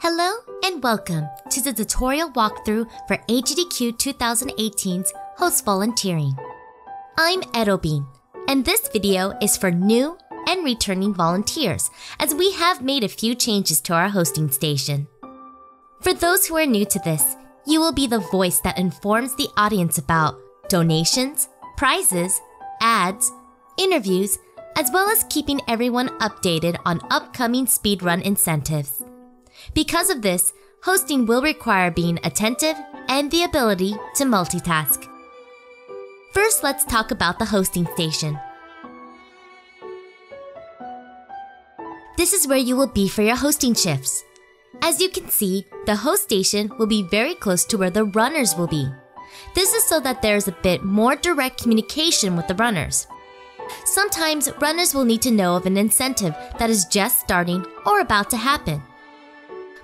Hello and welcome to the tutorial walkthrough for AGDQ 2018's host volunteering. I'm Edobean, and this video is for new and returning volunteers as we have made a few changes to our hosting station. For those who are new to this, you will be the voice that informs the audience about donations, prizes, ads, interviews, as well as keeping everyone updated on upcoming speedrun incentives. Because of this, hosting will require being attentive and the ability to multitask. First, let's talk about the hosting station. This is where you will be for your hosting shifts. As you can see, the host station will be very close to where the runners will be. This is so that there is a bit more direct communication with the runners. Sometimes, runners will need to know of an incentive that is just starting or about to happen.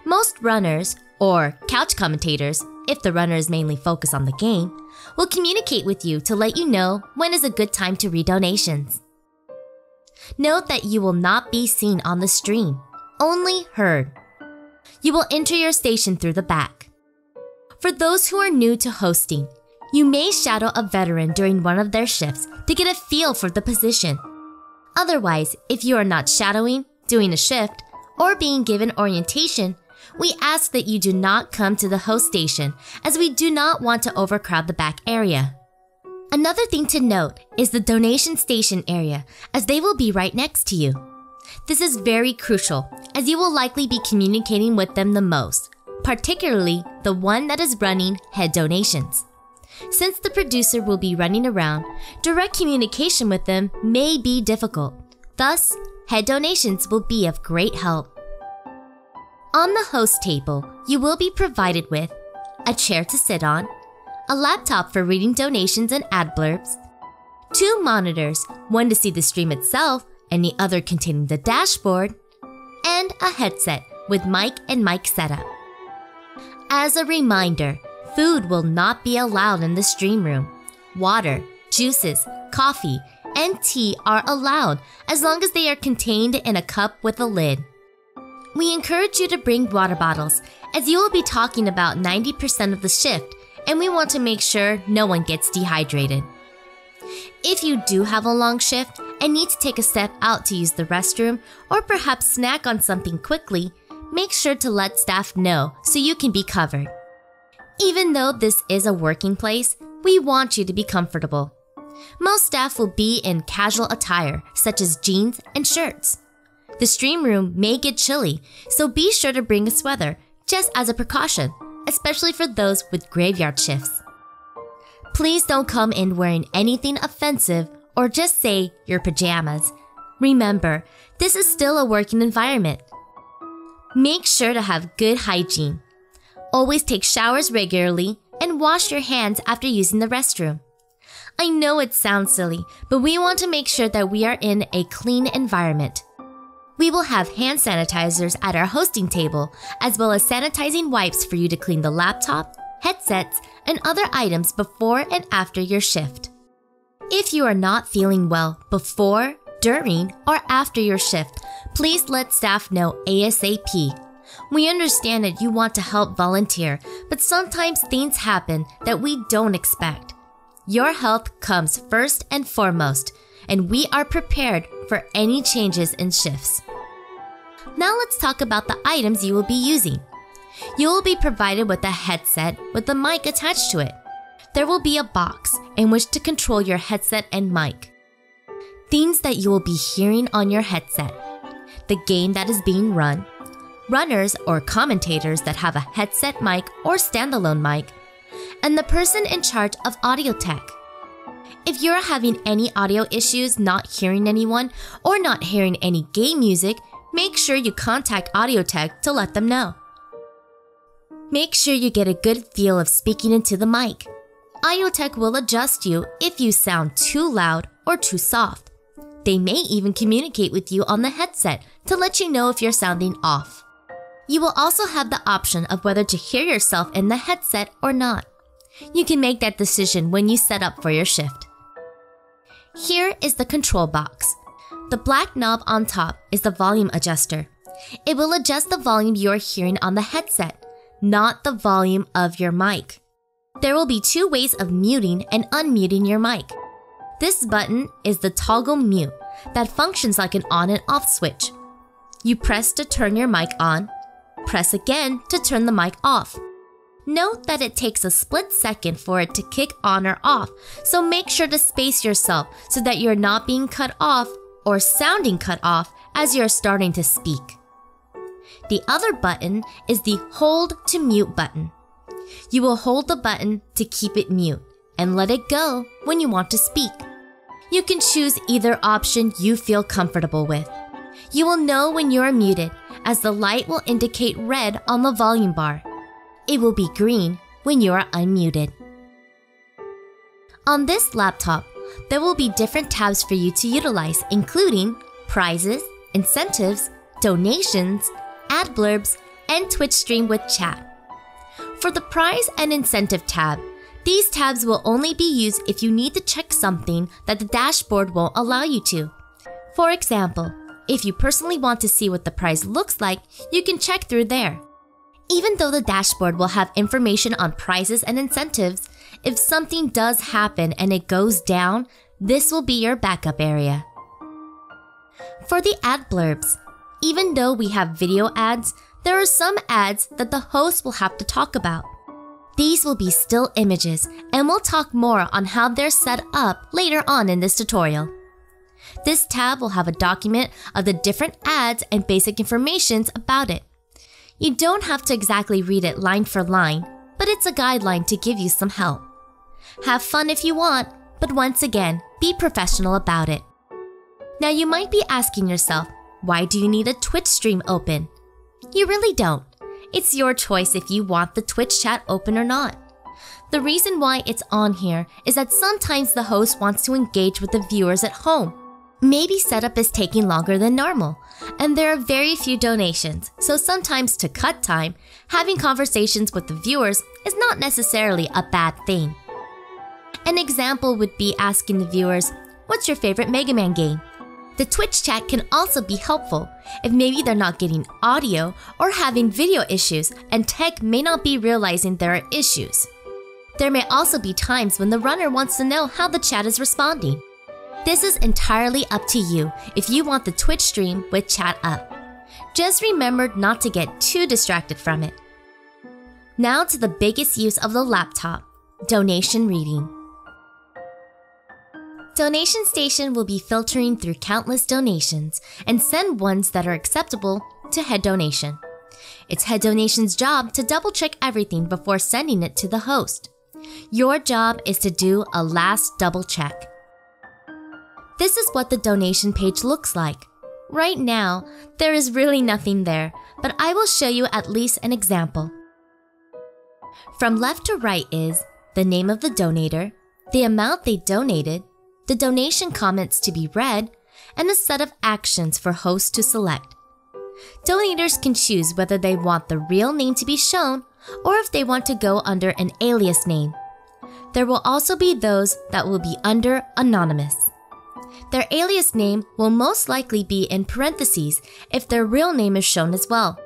Most runners, or couch commentators, if the runners mainly focus on the game, will communicate with you to let you know when is a good time to read donations. Note that you will not be seen on the stream, only heard. You will enter your station through the back. For those who are new to hosting, you may shadow a veteran during one of their shifts to get a feel for the position. Otherwise, if you are not shadowing, doing a shift, or being given orientation, we ask that you do not come to the host station as we do not want to overcrowd the back area. Another thing to note is the donation station area, as they will be right next to you. This is very crucial as you will likely be communicating with them the most, particularly the one that is running head donations. Since the producer will be running around, direct communication with them may be difficult. Thus, head donations will be of great help. On the host table, you will be provided with a chair to sit on, a laptop for reading donations and ad blurbs, 2 monitors, one to see the stream itself and the other containing the dashboard, and a headset with mic and mic setup. As a reminder, food will not be allowed in the stream room. Water, juices, coffee, and tea are allowed as long as they are contained in a cup with a lid. We encourage you to bring water bottles as you will be talking about 90% of the shift and we want to make sure no one gets dehydrated. If you do have a long shift and need to take a step out to use the restroom or perhaps snack on something quickly, make sure to let staff know so you can be covered. Even though this is a working place, we want you to be comfortable. Most staff will be in casual attire such as jeans and shirts. The stream room may get chilly, so be sure to bring a sweater, just as a precaution, especially for those with graveyard shifts. Please don't come in wearing anything offensive or just say your pajamas. Remember, this is still a working environment. Make sure to have good hygiene. Always take showers regularly and wash your hands after using the restroom. I know it sounds silly, but we want to make sure that we are in a clean environment. We will have hand sanitizers at our hosting table, as well as sanitizing wipes for you to clean the laptop, headsets, and other items before and after your shift. If you are not feeling well before, during, or after your shift, please let staff know ASAP. We understand that you want to help volunteer, but sometimes things happen that we don't expect. Your health comes first and foremost, and we are prepared for any changes in shifts. Now let's talk about the items you will be using. You will be provided with a headset with a mic attached to it. There will be a box in which to control your headset and mic. Things that you will be hearing on your headset: the game that is being run, runners or commentators that have a headset mic or standalone mic, and the person in charge of audio tech. If you're having any audio issues not hearing anyone or not hearing any game music, make sure you contact audio tech to let them know. Make sure you get a good feel of speaking into the mic. Audio tech will adjust you if you sound too loud or too soft. They may even communicate with you on the headset to let you know if you're sounding off. You will also have the option of whether to hear yourself in the headset or not. You can make that decision when you set up for your shift. Here is the control box. The black knob on top is the volume adjuster, It will adjust the volume you are hearing on the headset, not the volume of your mic. There will be 2 ways of muting and unmuting your mic. This button is the toggle mute that functions like an on and off switch. You press to turn your mic on, press again to turn the mic off. Note that it takes a split second for it to kick on or off, so make sure to space yourself so that you're not being cut off or sounding cut off as you're starting to speak. The other button is the hold to mute button. You will hold the button to keep it mute and let it go when you want to speak. You can choose either option you feel comfortable with. You will know when you are muted as the light will indicate red on the volume bar. It will be green when you are unmuted. On this laptop, there will be different tabs for you to utilize, including prizes, incentives, donations, ad blurbs, and Twitch stream with chat. For the prize and incentive tab, these tabs will only be used if you need to check something that the dashboard won't allow you to. For example, if you personally want to see what the prize looks like, you can check through there. Even though the dashboard will have information on prizes and incentives, if something does happen and it goes down, this will be your backup area. For the ad blurbs, even though we have video ads, there are some ads that the host will have to talk about. These will be still images, and we'll talk more on how they're set up later on in this tutorial. This tab will have a document of the different ads and basic information about it. You don't have to exactly read it line for line, but it's a guideline to give you some help. Have fun if you want, but once again, be professional about it. Now you might be asking yourself, why do you need a Twitch stream open? You really don't. It's your choice if you want the Twitch chat open or not. The reason why it's on here is that sometimes the host wants to engage with the viewers at home. Maybe setup is taking longer than normal, and there are very few donations, so sometimes to cut time, having conversations with the viewers is not necessarily a bad thing. An example would be asking the viewers, what's your favorite Mega Man game? The Twitch chat can also be helpful if maybe they're not getting audio or having video issues and tech may not be realizing there are issues. There may also be times when the runner wants to know how the chat is responding. This is entirely up to you if you want the Twitch stream with chat up. Just remember not to get too distracted from it. Now to the biggest use of the laptop, donation reading. Donation Station will be filtering through countless donations and send ones that are acceptable to Head Donation. It's Head Donation's job to double check everything before sending it to the host. Your job is to do a last double check. This is what the donation page looks like. Right now, there is really nothing there, but I will show you at least an example. From left to right is the name of the donator, the amount they donated, the donation comments to be read, and a set of actions for hosts to select. Donators can choose whether they want the real name to be shown or if they want to go under an alias name. There will also be those that will be under anonymous. Their alias name will most likely be in parentheses if their real name is shown as well.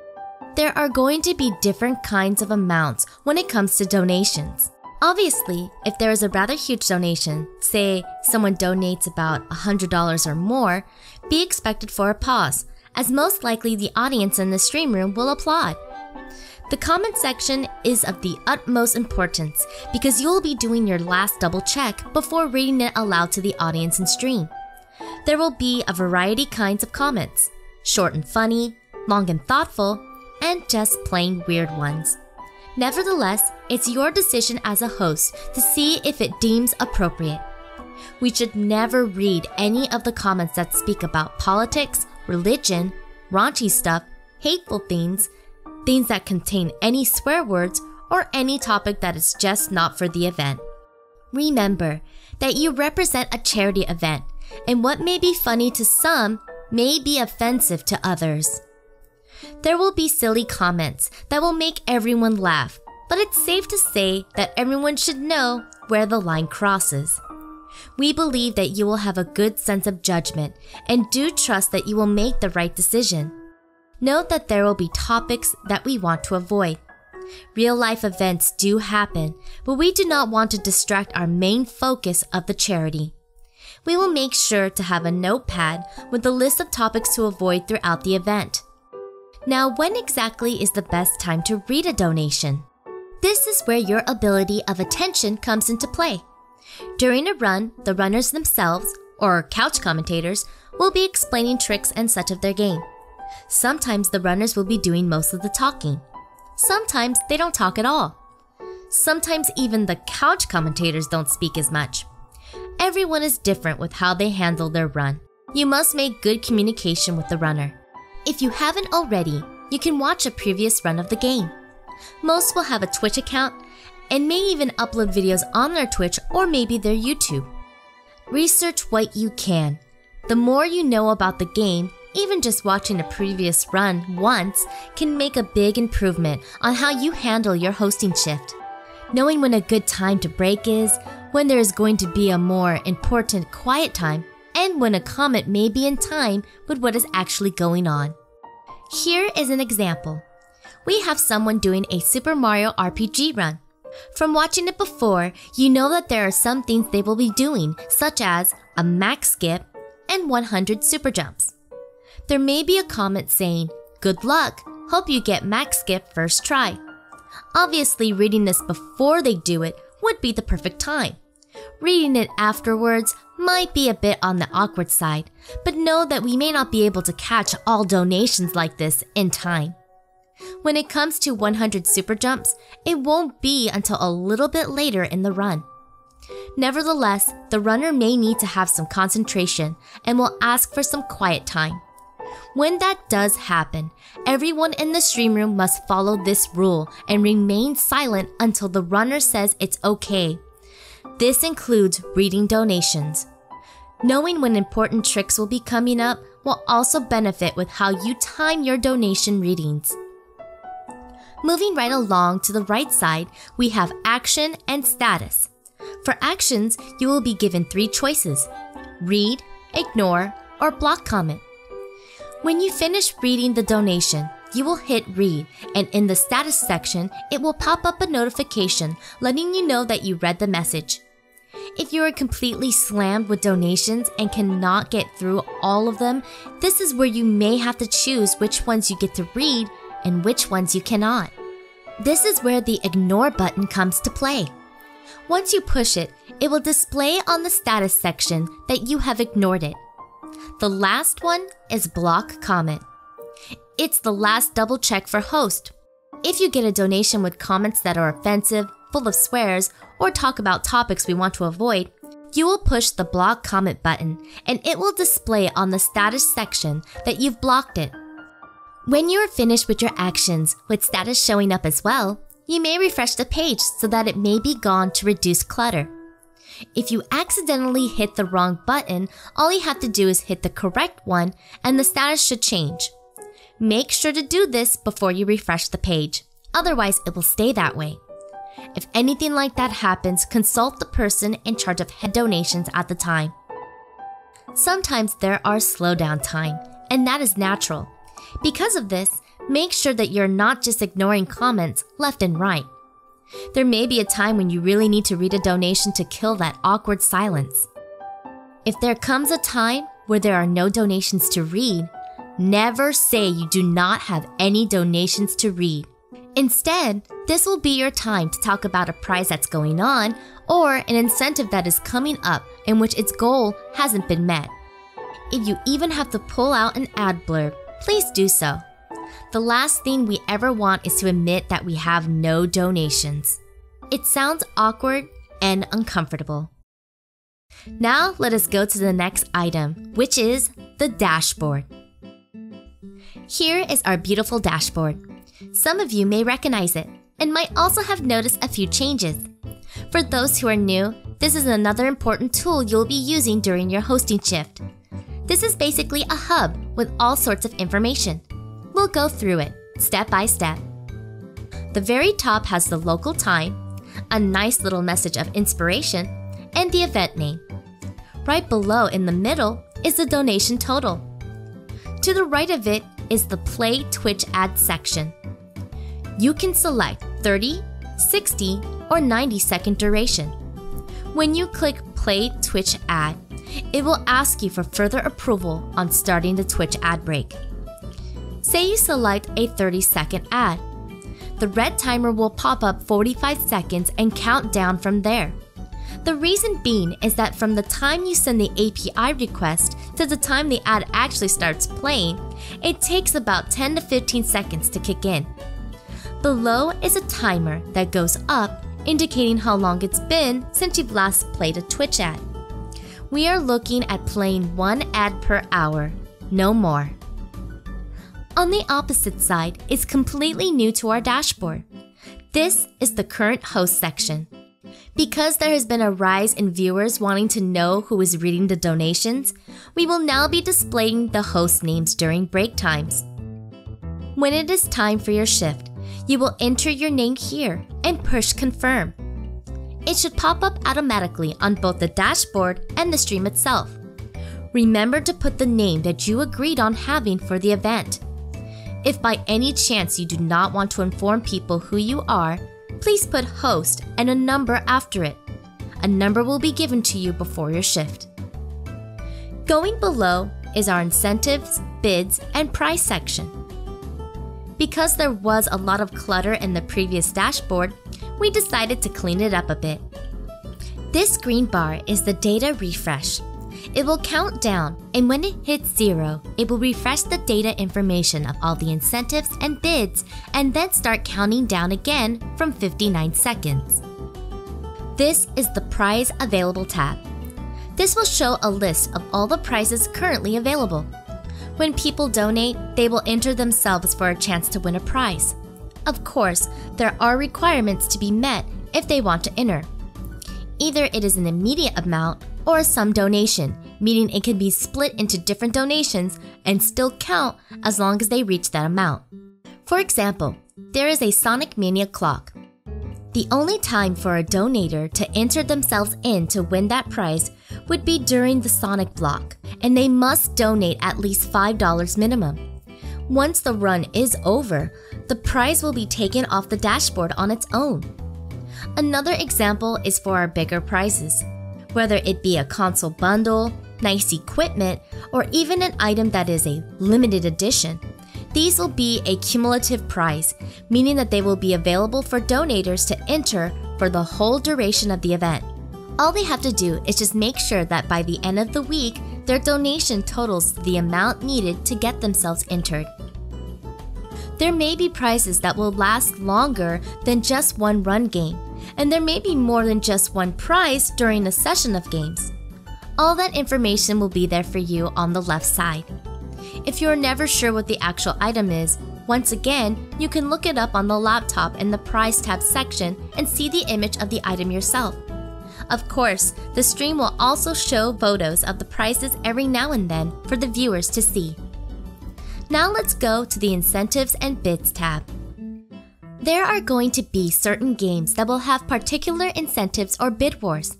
There are going to be different kinds of amounts when it comes to donations. Obviously, if there is a rather huge donation, say someone donates about $100 or more, be expected for a pause, as most likely the audience in the stream room will applaud. The comment section is of the utmost importance because you will be doing your last double check before reading it aloud to the audience in stream. There will be a variety kinds of comments, short and funny, long and thoughtful, and just plain weird ones. Nevertheless, it's your decision as a host to see if it deems appropriate. We should never read any of the comments that speak about politics, religion, raunchy stuff, hateful things that contain any swear words, or any topic that is just not for the event. Remember that you represent a charity event, and what may be funny to some may be offensive to others. There will be silly comments that will make everyone laugh, but it's safe to say that everyone should know where the line crosses. We believe that you will have a good sense of judgment and do trust that you will make the right decision. Note that there will be topics that we want to avoid. Real-life events do happen, but we do not want to distract our main focus of the charity. We will make sure to have a notepad with a list of topics to avoid throughout the event. Now, when exactly is the best time to read a donation? This is where your ability of attention comes into play. During a run, the runners themselves, or couch commentators, will be explaining tricks and such of their game. Sometimes the runners will be doing most of the talking. Sometimes they don't talk at all. Sometimes even the couch commentators don't speak as much. Everyone is different with how they handle their run. You must make good communication with the runner. If you haven't already, you can watch a previous run of the game. Most will have a Twitch account and may even upload videos on their Twitch or maybe their YouTube. Research what you can. The more you know about the game, even just watching a previous run once can make a big improvement on how you handle your hosting shift. Knowing when a good time to break is, when there is going to be a more important quiet time, and when a comment may be in time with what is actually going on. Here is an example. We have someone doing a Super Mario RPG run. From watching it before, you know that there are some things they will be doing, such as a max skip and 100 super jumps. There may be a comment saying, "Good luck, hope you get max skip first try." Obviously, reading this before they do it would be the perfect time. Reading it afterwards might be a bit on the awkward side, but know that we may not be able to catch all donations like this in time. When it comes to 100 super jumps, it won't be until a little bit later in the run. Nevertheless, the runner may need to have some concentration and will ask for some quiet time. When that does happen, everyone in the stream room must follow this rule and remain silent until the runner says it's okay. This includes reading donations. Knowing when important tricks will be coming up will also benefit with how you time your donation readings. Moving right along to the right side, we have action and status. For actions, you will be given 3 choices: read, ignore, or block comment. When you finish reading the donation, you will hit read, and in the status section, it will pop up a notification letting you know that you read the message. If you are completely slammed with donations and cannot get through all of them, this is where you may have to choose which ones you get to read and which ones you cannot. This is where the ignore button comes to play. Once you push it, it will display on the status section that you have ignored it. The last one is block comment. It's the last double check for host. If you get a donation with comments that are offensive, full of swears, or talk about topics we want to avoid, you will push the block comment button and it will display on the status section that you've blocked it. When you are finished with your actions, with status showing up as well, you may refresh the page so that it may be gone to reduce clutter. If you accidentally hit the wrong button, all you have to do is hit the correct one and the status should change. Make sure to do this before you refresh the page, otherwise it will stay that way. If anything like that happens, consult the person in charge of head donations at the time. Sometimes there are slowdown time, and that is natural. Because of this, make sure that you're not just ignoring comments left and right. There may be a time when you really need to read a donation to kill that awkward silence. If there comes a time where there are no donations to read, never say you do not have any donations to read. Instead, this will be your time to talk about a prize that's going on or an incentive that is coming up in which its goal hasn't been met. If you even have to pull out an ad blurb, please do so. The last thing we ever want is to admit that we have no donations. It sounds awkward and uncomfortable. Now let us go to the next item, which is the dashboard. Here is our beautiful dashboard. Some of you may recognize it and might also have noticed a few changes. For those who are new, this is another important tool you'll be using during your hosting shift. This is basically a hub with all sorts of information. We'll go through it, step by step. The very top has the local time, a nice little message of inspiration, and the event name. Right below in the middle is the donation total. To the right of it, is the Play Twitch Ad section. You can select 30, 60, or 90-second duration. When you click Play Twitch Ad, it will ask you for further approval on starting the Twitch ad break. Say you select a 30-second ad. The red timer will pop up 45 seconds and count down from there. The reason being is that from the time you send the API request to the time the ad actually starts playing, it takes about 10 to 15 seconds to kick in. Below is a timer that goes up, indicating how long it's been since you've last played a Twitch ad. We are looking at playing 1 ad per hour, no more. On the opposite side is completely new to our dashboard. This is the current host section. Because there has been a rise in viewers wanting to know who is reading the donations, we will now be displaying the host names during break times. When it is time for your shift, you will enter your name here and push confirm. It should pop up automatically on both the dashboard and the stream itself. Remember to put the name that you agreed on having for the event. If by any chance you do not want to inform people who you are, please put host and a number after it. A number will be given to you before your shift. Going below is our incentives, bids, and price section. Because there was a lot of clutter in the previous dashboard, we decided to clean it up a bit. This green bar is the data refresh. It will count down, and when it hits 0, it will refresh the data information of all the incentives and bids and then start counting down again from 59 seconds. This is the Prize Available tab. This will show a list of all the prizes currently available. When people donate, they will enter themselves for a chance to win a prize. Of course, there are requirements to be met if they want to enter. Either it is an immediate amount or a sum donation, meaning it can be split into different donations and still count as long as they reach that amount. For example, there is a Sonic Mania clock. The only time for a donator to enter themselves in to win that prize would be during the Sonic block, and they must donate at least $5 minimum. Once the run is over, the prize will be taken off the dashboard on its own. Another example is for our bigger prizes. Whether it be a console bundle, nice equipment, or even an item that is a limited edition, these will be a cumulative prize, meaning that they will be available for donators to enter for the whole duration of the event. All they have to do is just make sure that by the end of the week, their donation totals the amount needed to get themselves entered. There may be prizes that will last longer than just one run game, and there may be more than just one prize during a session of games. All that information will be there for you on the left side. If you are never sure what the actual item is, once again, you can look it up on the laptop in the Prize tab section and see the image of the item yourself. Of course, the stream will also show photos of the prizes every now and then for the viewers to see. Now let's go to the Incentives and Bids tab. There are going to be certain games that will have particular incentives or bid wars.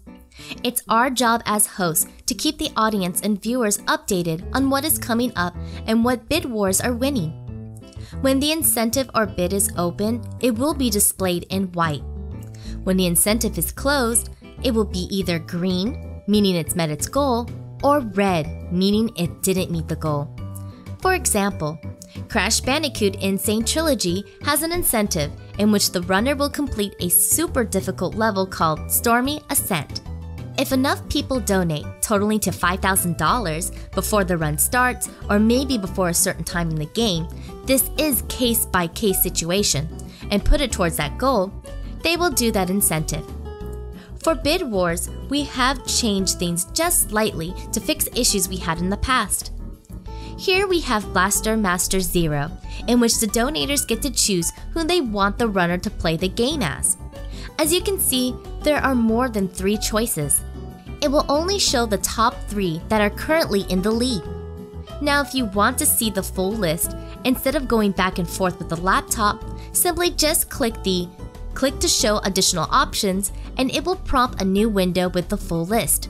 It's our job as hosts to keep the audience and viewers updated on what is coming up and what bid wars are winning. When the incentive or bid is open, it will be displayed in white. When the incentive is closed, it will be either green, meaning it's met its goal, or red, meaning it didn't meet the goal. For example, Crash Bandicoot Insane Trilogy has an incentive in which the runner will complete a super difficult level called Stormy Ascent. If enough people donate, totaling to $5,000 before the run starts or maybe before a certain time in the game, this is case-by-case situation, and put it towards that goal, they will do that incentive. For Bid Wars, we have changed things just slightly to fix issues we had in the past. Here we have Blaster Master Zero, in which the donators get to choose who they want the runner to play the game as. As you can see, there are more than 3 choices. It will only show the top 3 that are currently in the lead. Now if you want to see the full list, instead of going back and forth with the laptop, simply just click to show additional options and it will prompt a new window with the full list.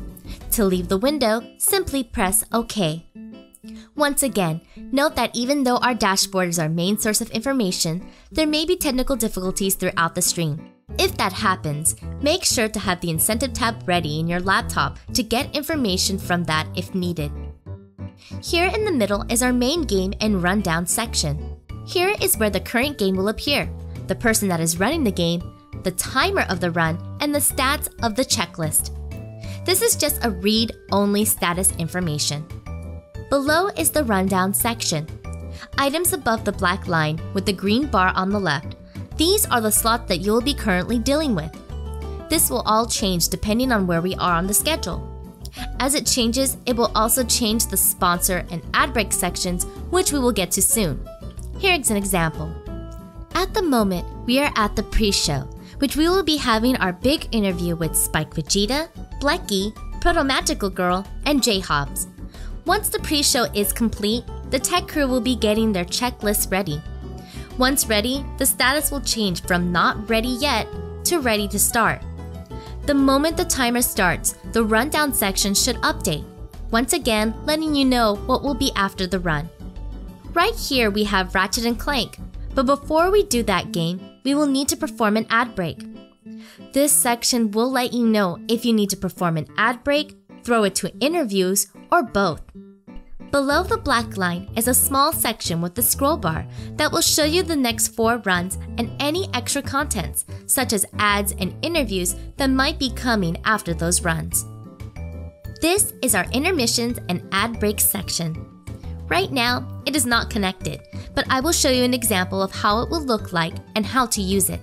To leave the window, simply press OK. Once again, note that even though our dashboard is our main source of information, there may be technical difficulties throughout the stream. If that happens, make sure to have the incentive tab ready in your laptop to get information from that if needed. Here in the middle is our main game and rundown section. Here is where the current game will appear, the person that is running the game, the timer of the run, and the stats of the checklist. This is just a read-only status information. Below is the rundown section. Items above the black line with the green bar on the left. These are the slots that you'll be currently dealing with. This will all change depending on where we are on the schedule. As it changes, it will also change the sponsor and ad break sections, which we will get to soon. Here's an example. At the moment, we are at the pre-show, which we will be having our big interview with Spike Vegeta, Blecky, Proto-Magical Girl, and J-Hobbs. Once the pre-show is complete, the tech crew will be getting their checklist ready. Once ready, the status will change from not ready yet to ready to start. The moment the timer starts, the rundown section should update, once again letting you know what will be after the run. Right here we have Ratchet & Clank, but before we do that game, we will need to perform an ad break. This section will let you know if you need to perform an ad break, throw it to interviews, or both. Below the black line is a small section with the scroll bar that will show you the next 4 runs and any extra contents, such as ads and interviews that might be coming after those runs. This is our intermissions and ad breaks section. Right now, it is not connected, but I will show you an example of how it will look like and how to use it.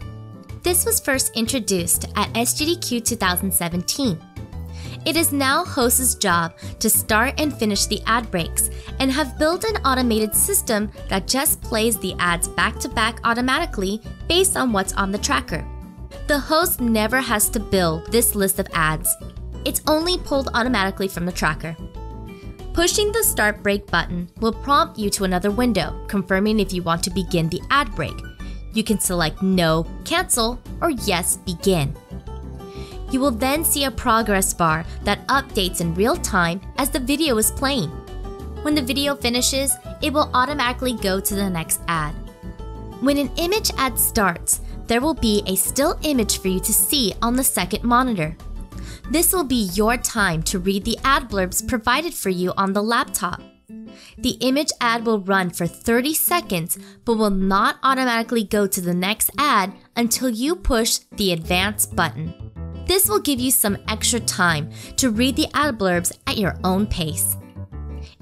This was first introduced at AGDQ 2017. It is now host's job to start and finish the ad breaks and have built an automated system that just plays the ads back-to-back automatically based on what's on the tracker. The host never has to build this list of ads. It's only pulled automatically from the tracker. Pushing the start break button will prompt you to another window, confirming if you want to begin the ad break. You can select No, Cancel, or Yes, Begin. You will then see a progress bar that updates in real time as the video is playing. When the video finishes, it will automatically go to the next ad. When an image ad starts, there will be a still image for you to see on the second monitor. This will be your time to read the ad blurbs provided for you on the laptop. The image ad will run for 30 seconds but will not automatically go to the next ad until you push the Advance button. This will give you some extra time to read the ad blurbs at your own pace.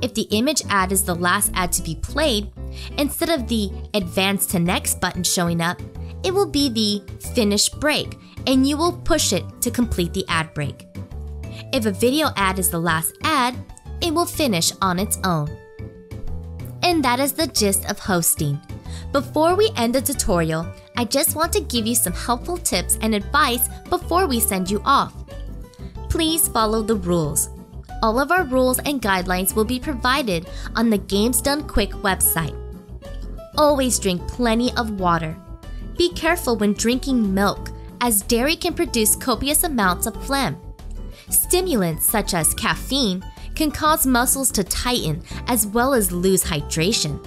If the image ad is the last ad to be played, instead of the Advance to Next button showing up, it will be the Finish Break, and you will push it to complete the ad break. If a video ad is the last ad, it will finish on its own. And that is the gist of hosting. Before we end the tutorial, I just want to give you some helpful tips and advice before we send you off. Please follow the rules. All of our rules and guidelines will be provided on the Games Done Quick website. Always drink plenty of water. Be careful when drinking milk, as dairy can produce copious amounts of phlegm. Stimulants such as caffeine can cause muscles to tighten as well as lose hydration.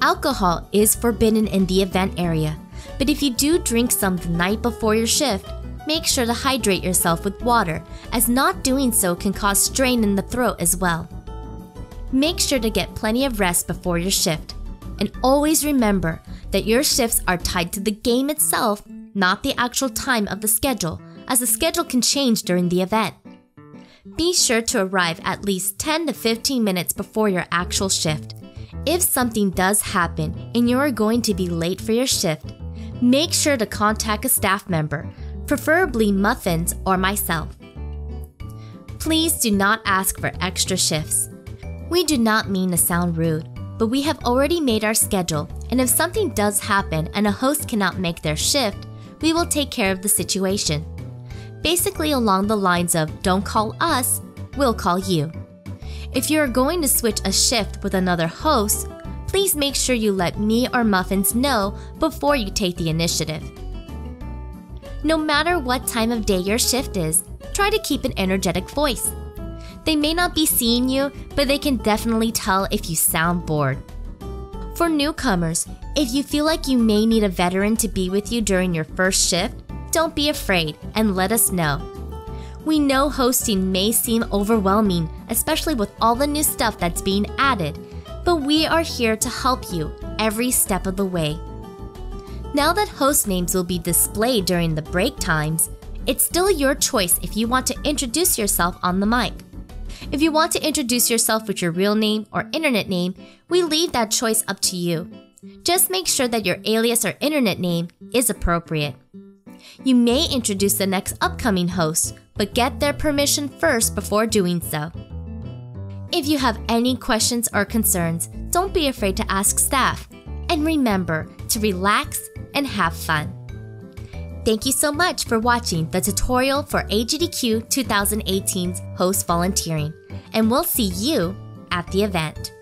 Alcohol is forbidden in the event area, but if you do drink some the night before your shift, make sure to hydrate yourself with water, as not doing so can cause strain in the throat as well. Make sure to get plenty of rest before your shift, and always remember that your shifts are tied to the game itself, not the actual time of the schedule, as the schedule can change during the event. Be sure to arrive at least 10 to 15 minutes before your actual shift. If something does happen and you are going to be late for your shift, make sure to contact a staff member, preferably Muffins or myself. Please do not ask for extra shifts. We do not mean to sound rude, but we have already made our schedule, and if something does happen and a host cannot make their shift, we will take care of the situation. Basically along the lines of don't call us, we'll call you. If you are going to switch a shift with another host, please make sure you let me or Muffins know before you take the initiative. No matter what time of day your shift is, try to keep an energetic voice. They may not be seeing you, but they can definitely tell if you sound bored. For newcomers, if you feel like you may need a veteran to be with you during your first shift, don't be afraid and let us know. We know hosting may seem overwhelming, especially with all the new stuff that's being added, but we are here to help you every step of the way. Now that host names will be displayed during the break times, it's still your choice if you want to introduce yourself on the mic. If you want to introduce yourself with your real name or internet name, we leave that choice up to you. Just make sure that your alias or internet name is appropriate. You may introduce the next upcoming host, but get their permission first before doing so. If you have any questions or concerns, don't be afraid to ask staff. And remember to relax and have fun. Thank you so much for watching the tutorial for AGDQ 2018's host volunteering, and we'll see you at the event.